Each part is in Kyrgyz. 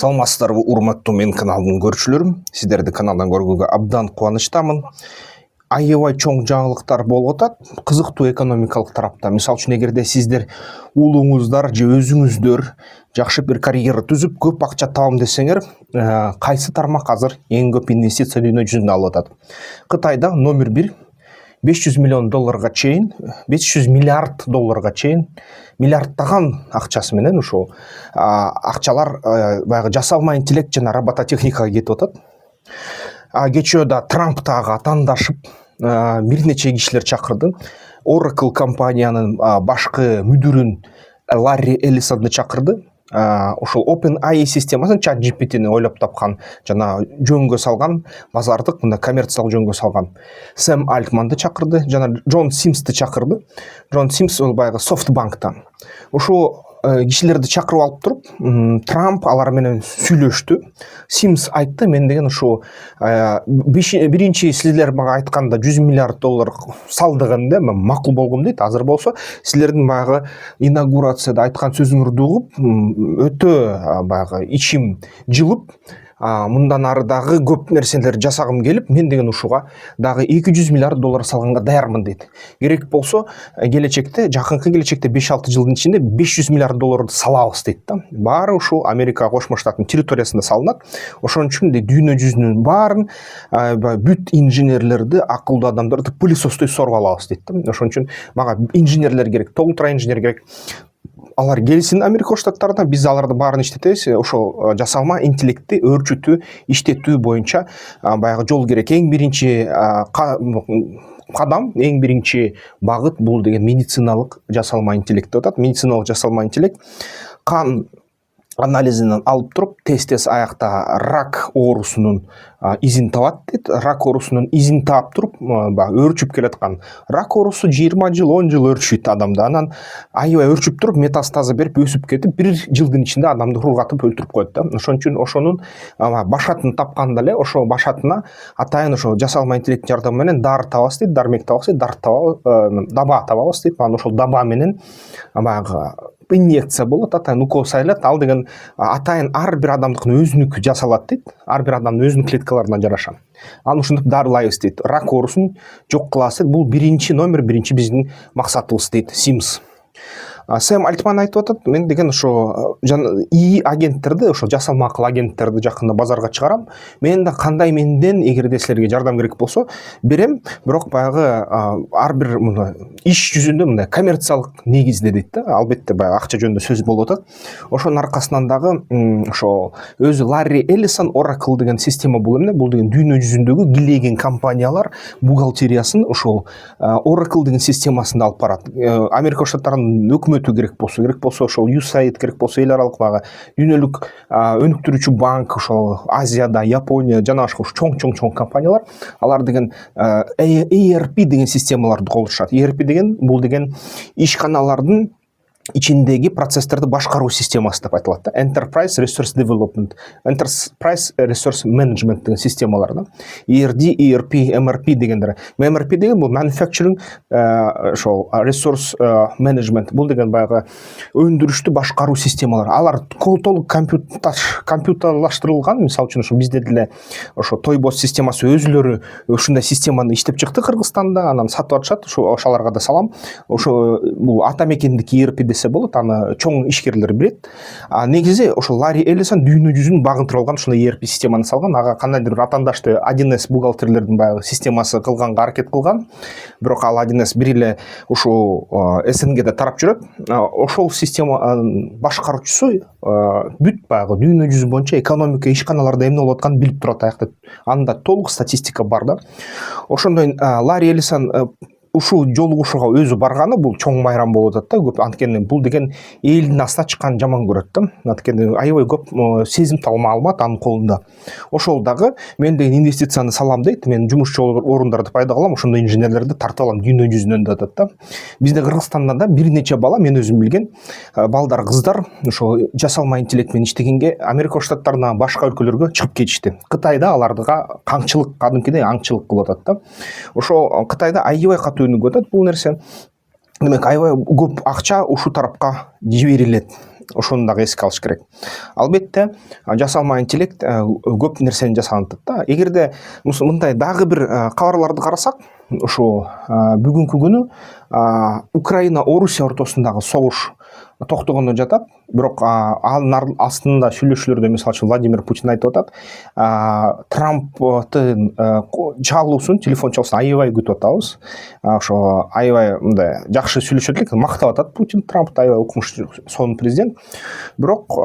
Саламатсыздарбы урматтуу менин каналдын көрүүчүлөрүм, сиздерди каналдан көргөнгө абдан кубанычтамын. Аябай чоң жаңылыктар болуп атат, кызыктуу экономикалык тарапта. Мисалы үчүн эгерде сиздер уулуңуздар же өзүңүздөр жакшы бир карьера түзүп көп акча табам десеңер, кайсы тармак азыр эң көп инвестиция дүйнө жүзүндө алып атат? Кытайда номер 1 500 миллион долларга чейин, 500 миллиард долларга чейин, миллиардтаган акчасы менен ушул акчалар баягы жасалма интеллект жана робототехникага кетип атат. Кечөө да Трамп дагы атаандашып бир нече кишилер чакырды. Oracle компаниянын башкы мүдүрүн Ларри Эллисонду чакырды. Ошол OpenAI системасын ChatGPT'ни ойлоп тапкан жана жөнгө салган, базардык мындай коммерциялык жөнгө салган Сэм Альтманды чакырды жана Джон Симсти чакырды. Джон Симс ол баягы SoftBank'тан. Ошол кишилерди чакырып алып туруп, Трамп алар менен сүйлөштү. Симс айтты, мен деген ушу биринчи силер мага айтканда 100 миллиард доллар салдыгында мен макул болгом дейт. Азыр болсо силердин баягы инаугурацияда айткан сөзүңөрдү угуп, өтө баягы ичим жылып, мындан ары дагы көп нерселер жасагым келип, мен деген ушуга дагы 200 миллиард доллар салганга даярмын дейт. Керек болсо келечекте, жакынкы келечекте 5-6 жылдын ичинде 500 миллиард долларды салабыз дейт да. Баары ушул Америка Кошмо Штаттын территориясында салынат. Ошон үчүн дүйнө жүзүнүн баарын бүт инженерлерди, акылдуу адамдарды пылесостой соруп алабыз дейт да. Ошон үчүн мага инженерлер керек, толтура инженер керек. Алар келсин Америка Штаттарына, биз аларды баарын иштетебиз. Ошол жасалма интеллектти өөрчүтүү, иштетүү боюнча баягы жол керек. Эң биринчи кадам, эң биринчи багыт бул деген медициналык жасалма интеллект деп атат. Медициналык жасалма интеллект кан анализинен алып туруп, тез аякта рак оорусунун изин табат дейт. Рак оорусунун изин таап туруп, өөрчүп келаткан рак оорусу 20 жыл, 10 жыл өөрчүйт адамда. Анан аябай өөрчүп туруп, метастазы берип, өсүп кетип, 1 жылдын ичинде адамды ургатып өлтүрүп коет да. Ошон үчүн ошонун башатын тапканда эле, ошо башатына атайын ошо жасалма интеллект жардамы менен дары табабыз дейт, дармек табабыз дейт, даба табабыз дейт. Анан ошол даба менен баягы инъекция болот, атайын укол сайылат. Ал деген атайын ар бир адамдыкын өзүнүкү жасалат дейт. Ар бир адамдын өзүнүн клеткаларынан жараша. Аны ушинтип дарылайбыз дейт. Рак оорусун жок кылабыз дейт. Бул номер биринчи биздин максатыбыз дейт Симс. Сэм Альтман айтып атат, мен деген ошо ИИ агенттерди, ошо жасалма акыл агенттерди жакында базарга чыгарам. Мен да кандай менден эгерде силерге жардам керек болсо берем, бирок баягы ар бир иш жүзүндө мындай коммерциялык негизде дейт да. Албетте баягы акча жөнүндө сөз болуп атат. Ошонун аркасынан дагы ошо өзү Ларри Эллисон Oracle деген система бул эмне? Бул деген дүйнө жүзүндөгү килеген компаниялар бухгалтериясын ошол Oracle деген системасында алып барат. Америка Штаттарынын өкмөтү керек болсо ошол USAID керек болсо, эл аралык баягы дүйнөлүк өнүктүрүүчү банк, ошол Азияда, Япония жана башка чоң компаниялар, алар деген ERP деген системаларды колдонушат. ERP деген бул деген ишканалардын ичиндеги процесстерди башкаруу системасы деп айтылат да. Enterprise Resource Development, Enterprise Resource Management деген системалар да. ERD, ERP, MRP дегендер. MRP деген бул Manufacturing ошол Resource Management. Бул деген баягы өндүрүштү башкаруу системалар. Алар толук компьютерлаштырылган. Мисалы үчүн ошо бизде деле ошо Тойбос системасы өзүлөрү ушундай системаны иштеп чыкты Кыргызстанда, анан сатып атышат. Ошолорго да салам. Ошо бул ата мекендик ERP десе болот, аны чоң ишкерлер билет. Негизи ошо Ларри Эллисон дүйнө жүзүн багынтырып алган ушундай ERP системаны салган. Ага кандайдыр атаандашты 1С бухгалтерлердин баягы системасы кылганга аракет кылган. Бирок ал 1С бир эле ушул СНГде тарап жүрөт. Ошол системанын башкаруучусу бүт баягы дүйнө жүзү боюнча экономика ишканаларда эмне болуп атканын билип турат аякта. Анда толук статистика бар да. Ошондой Ларри Эллисон ушул жолугушууга өзү барганы бул чоң майрам болуп атат да. Көп анткени бул деген элдин астына чыккан жаман көрөт да. Анткени аябай көп сезимтал маалымат анын колунда. Ошол дагы мен деген инвестицияны салам дейт. Мен жумушчу орундарды пайда кылам, ошондой инженерлерди тартып алам дүйнө жүзүнөн деп атат да. Бизде Кыргызстанда да бир нече бала, мен өзүм билген балдар, кыздар ошол жасалма интеллект менен иштегенге Америка Штаттарына, башка өлкөлөргө чыгып кетишти. Кытайда аларга каңчылык, кадимкидей аңчылык кылып атат да. Ошо Кытайда аябай катуу өнүгүп атат бул нерсе. Демек аябай көп акча ушул тарапка жиберилет. ошону дагы эске алыш керек. Албетте жасалма интеллект көп нерсени жасап атат да. Эгерде мындай дагы бир кабарларды карасак, ошо бүгүнкү күнү Украина Орусия ортосундагы согуш токтогондо жатат, бирок анын астында сүйлөшүүлөрдө мисалы үчүн Владимир Путин айтып атат, Трамптын чалуусун, телефон чалуусун аябай күтүп атабыз. Ошо аябай мындай жакшы сүйлөшөт элек, мактап атат Путин Трампты, аябай укмуш сонун президент. Бирок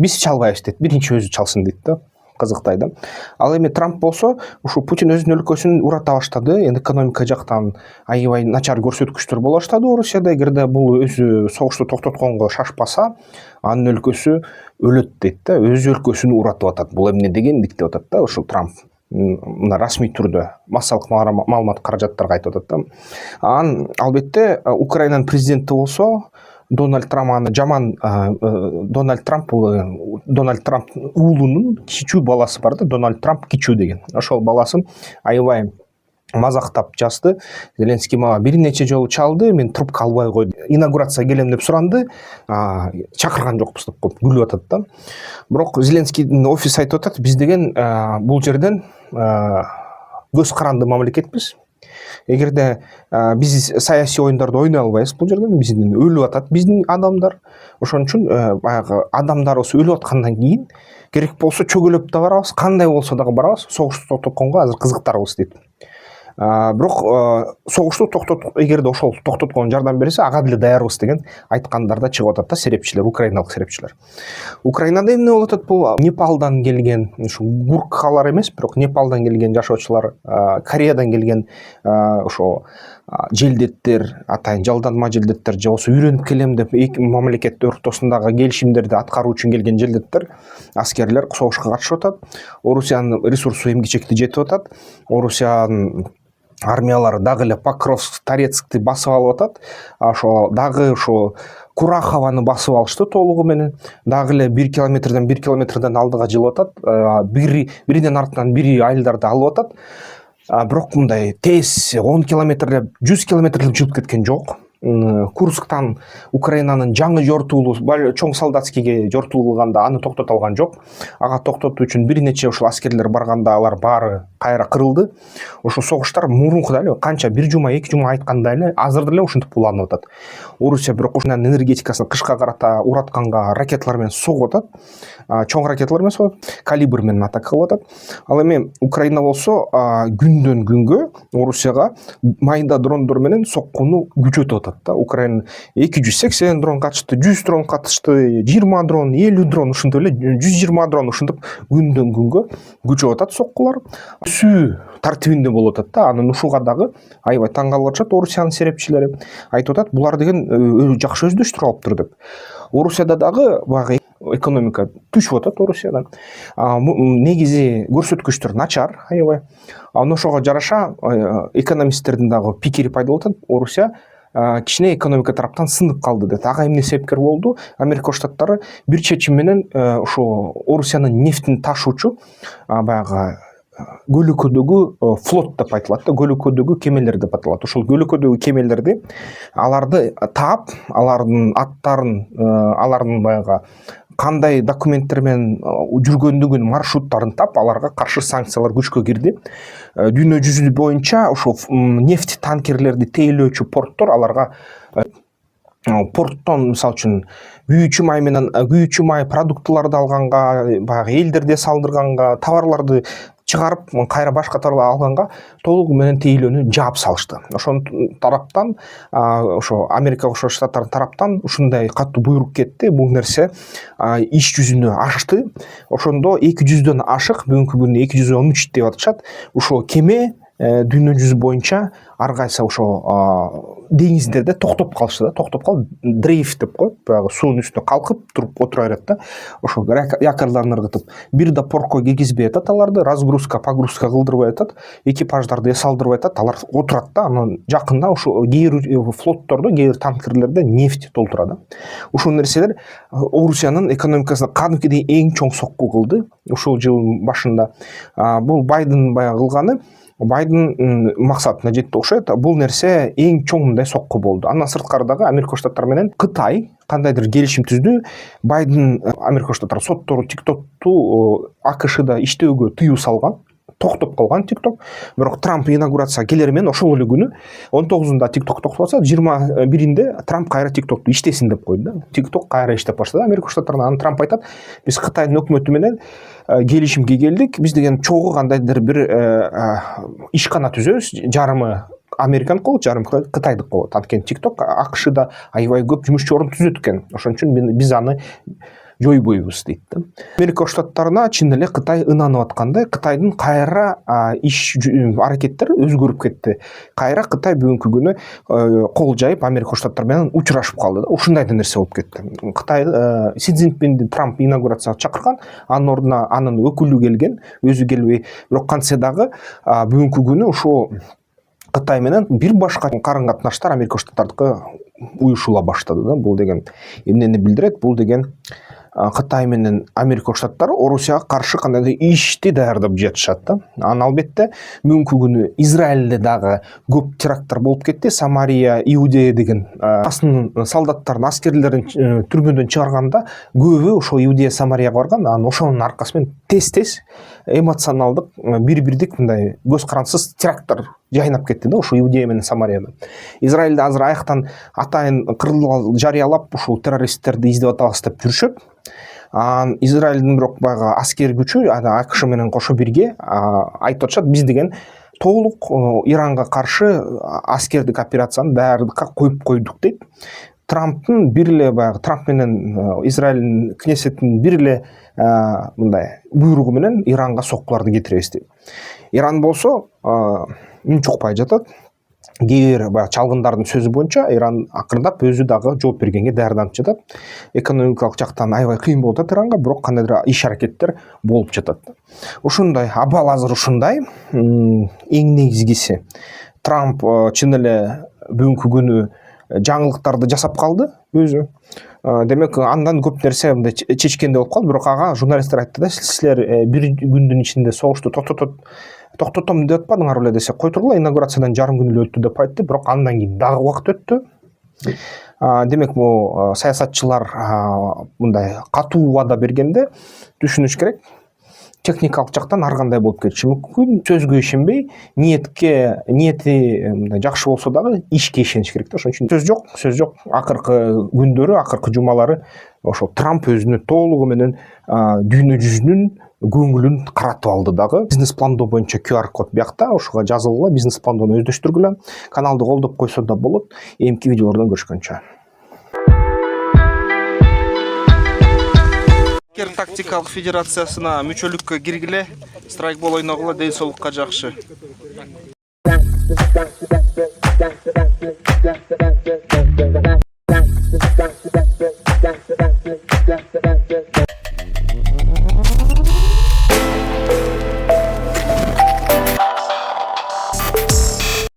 биз чалбайбыз дейт, биринчи өзү чалсын дейт да. Кызыктай да. Ал эми Трамп болсо, ушу Путин өзүнүн өлкөсүн урата баштады. Эми экономика жактан аябай начар көрсөткүчтөр боло баштады Орусияда. Эгерде бул өзү согушту токтотконго шашпаса, анын өлкөсү өлөт дейт да. Өз өлкөсүн уратып атат. Бул эмне дегендик деп атат да, ушул Трамп. Мына расмий түрдө массалык маалымат каражаттарга айтып атат да. Албетте Украинанын президенти болсо, Дональд Трамп аны жаман, Дональд Трамп уулунун кичүү баласы бар да, Дональд Трамп кичүү деген. Ошол баласын аябай мазактап жазды. Зеленский мага бир нече жолу чалды, мен трубка албай койдум. Инаугурация келем деп суранды, чакырган жокпуз деп коюп күлүп атат да. Бирок Зеленскийдин офиси айтып атат, биз деген бул жерден көз каранды мамлекетпиз. Эгерде биз саясий оюндарды ойной албайбыз, бул жерден биздин өлүп атат биздин адамдар. Ошон үчүн баягы адамдарыбыз өлүп аткандан кийин керек болсо чөгөлөп да барабыз, кандай болсо дагы барабыз, согушту токтотконго азыр кызыктарбыз дейт. Бирок согушту эгерде ошол токтотконго жардам берсе, ага деле даярбыз деген айткандар да чыгып атат да, серепчилер, украиналык серепчилер. Украинада эмне болуп атат? Бул Непалдан келген, ушу гуркхалар эмес, бирок Непалдан келген жашоочулар, Кореядан келген ошо желдеттер, атайын жалданма желдеттер же болбосо үйрөнүп келем деп эки мамлекет ортосундагы келишимдерди аткаруу үчүн келген желдеттер, аскерлер согушка катышып атат. Орусиянын ресурсу эмгичекти жетип атат. Орусиянын армиялары дагы эле Покровск, Торецкти басып алып атат. Ошо дагы ошо Курахованы басып алышты толугу менен. Дагы эле 1 километрден алдыга жылып атат. Биринен артынан бири айылдарды алып атат. Бирок мындай тез 10 километрлеп, 100 километрлеп жылып кеткен жок. Курсктан Украинанын жаңы жортуулу, чоң солдатскийге жортуулганда аны токтото алган жок. Ага токтотуу үчүн бир нече ушул аскерлер барганда алар баары кайра кырылды. Ошо согуштар мурункудай эле канча 1 жума, 2 жума айткандай эле азыр деле ушинтип уланып атат. Орусия бирок ушунун энергетикасын кышка карата уратканга ракеталар менен согуп атат. Чоң ракеталар менен согуп, калибр менен атака кылып атат. Ал эми Украина болсо күндөн күнгө Орусияга майда дрондор менен соккуну күчөтүп атат да. Украина 280 дрон катышты, 100 дрон катышты, 20 дрон, 50 дрон ушинтип эле 120 дрон ушинтип күндөн күнгө күчөп атат соккулар. Сүү тартибинде болуп атат да. Анын ушуга дагы аябай таң калып атышат Орусиянын серепчилери. Айтып атат, булар деген жакшы өздөштүрүп алыптыр деп. Орусияда дагы багы экономика түшүп атат Орусиядан. Негизи көрсөткүчтөр начар аябай. Ошого жараша экономисттердин дагы пикири пайда болуп атат. Орусия кичине экономика тараптан сынып калды дейт. Ага эмне себепкер болду? Америка Штаттары бир чечим менен ошо Орусиянын нефтин ташуучу баягы көлөкөдөгү флот деп айтылат да, көлөкөдөгү кемелер деп аталат. Ошол көлөкөдөгү кемелерди аларды таап, алардын аттарын, алардын баягы кандай документтер менен жүргөндүгүн, маршруттарын тап, аларга каршы санкциялар күчкө кирди. Дүйнө жүзү боюнча ошо нефть танкерлерди тейлөөчү порттор аларга порттон мисалы үчүн күйүүчү май продуктыларды алганга, баягы элдерде салдырганга, товарларды чыгарып кайра башка товарлар алганга толугу менен тейлөөнү жаап салышты. Ошон тараптан ошо Америка Кошмо Штаттардын тараптан ушундай катуу буйрук кетти. Бул нерсе иш жүзүнө ашты. Ошондо 200дөн ашык, бүгүнкү күндө 213 деп атышат. Ошо кеме дүйнө жүзү боюнча ар кайсы ошо деңиздерде токтоп калышты да, токтоп калып, дрейф деп коет, баягы суунун үстүнө калкып туруп отура берет да. Ошо якордон ыргытып, бир да портко киргизбей атат аларды, разгрузка, погрузка кылдырбай атат, экипаждарды салдырбай атат, алар отурат да. Анан жакында ошо кээ бир флоттордо, кээ бир танкерлерде нефть толтурат. Ушул нерселер Орусиянын экономикасына кадимкидей эң чоң сокку кылды ушул жылдын башында. Бул Байден баягы кылганы, Байден максатына жетти окшойт. Бул нерсе эң чоң мындай сокку болду. Андан сырткары дагы Америка Штаттары менен Кытай кандайдыр келишим түздү. Байден Америка Штаттары соттору TikToкту АКШда иштөөгө тыюу салган, токтоп калган TikTok. Бирок Трамп инаугурацияга келер менен ошол эле күнү 19-ында TikTok токтолсо, 21-inde Трамп кайра TikToкту иштесин деп койду да. TikTok кайра иштеп баштады Америка Штаттарында. Аны Трамп айтат: "Биз Кытайдын өкмөтү менен келишимге келдик. Биз деген чогуу кандайдыр бир ишкана түзөбүз. Жарымы Американ болот, жарым Кытайдык болот. Анткени TikTok АКШда аябай көп жумушчу орун түзөт экен. Ошон үчүн биз аны жойбойбуз" дейт да. Америка Штаттарына чын эле Кытай ынанып аткандай, Кытайдын кайра иш аракеттери өзгөрүп кетти. Кайра Кытай бүгүнкү күнү кол жайып Америка Штаттары менен учурашып калды да. Ушундай нерсе болуп кетти. Кытай Си Цзиньпинди Трамп инаугурацияга чакырган, анын ордуна анын өкүлү келген, өзү келбей, бирок кантсе дагы бүгүнкү күнү ушул Кытай менен бир башка карым катнаштар Америка Штаттардыкы уюшула баштады да. Бул деген эмнени билдирет? Бул деген Кытай менен Америка Штаттары Орусияга каршы кандайдыр ишти даярдап жатышат да. Анан албетте бүгүнкү күнү Израилде дагы көп теракттар болуп кетти. Самария, Иудея деген асын солдаттарын, аскерлерин түрмөдөн чыгарганда көбү ошо Иудея, Самарияга барган. Анан ошонун аркасы менен тез эмоционалдык, бир-бирдик мындай көз карансыз теракттар жайнап кетти да, ошо Иудея менен Самарияда. Израилде азыр аяктан атайын кырылуу жарыялап, ушул террористтерди издеп атабыз деп жүрүшөт. Израилдин бирок баягы аскер күчү АКШ менен кошо бирге айтып атышат: "Биз деген толук Иранга каршы аскердик операцияны даярдыкка коюп койдук" дейт. Трамптын бир эле баягы Трамп менен Израилдин Кнессеттин бир эле мындай буйругу менен Иранга соккуларды кетиребиз дейт. Иран болсо үн чукпай жатат. Кээ бир баягы чалгындардын сөзү боюнча Иран акырындап өзү дагы жооп бергенге даярданып жатат. Экономикалык жактан аябай кыйын болуп атат Иранга, бирок кандайдыр иш аракеттер болуп жатат. Ушундай абал азыр ушундай. Эң негизгиси Трамп чын эле бүгүнкү күнү жаңылыктарды жасап калды өзү. Демек андан көп нерсе мындай чечкенде болуп калды, бирок ага журналисттер айтты да: "Силер бир күндүн ичинде согушту токтотом деп атпадыңар беле" десе, "Кой тургула, инаугурациядан жарым күн эле өттү" деп айтты. Бирок андан кийин дагы убакыт өттү. Демек бул саясатчылар мындай катуу вада бергенде түшүнүш керек, техникалык жактан ар кандай болуп кетиши мүмкүн. Сөзгө ишенбей, ниети мындай жакшы болсо дагы ишке ишениш керек да. Ошон үчүн сөз жок. Акыркы күндөрү, акыркы жумалары ошо Трамп өзүнө толугу менен дүйнө жүзүнүн көңүлүн каратып алды дагы. Бизнес пландоо боюнча QR код биякта, ошого жазылгыла, бизнес пландоону өздөштүргүлө. Каналды колдоп койсо да болот. Эмки видеолордон көрүшкөнчө. Тактикалык федерациясына мүчөлүккө киргиле, страйкбол ойногула, ден соолукка жакшы.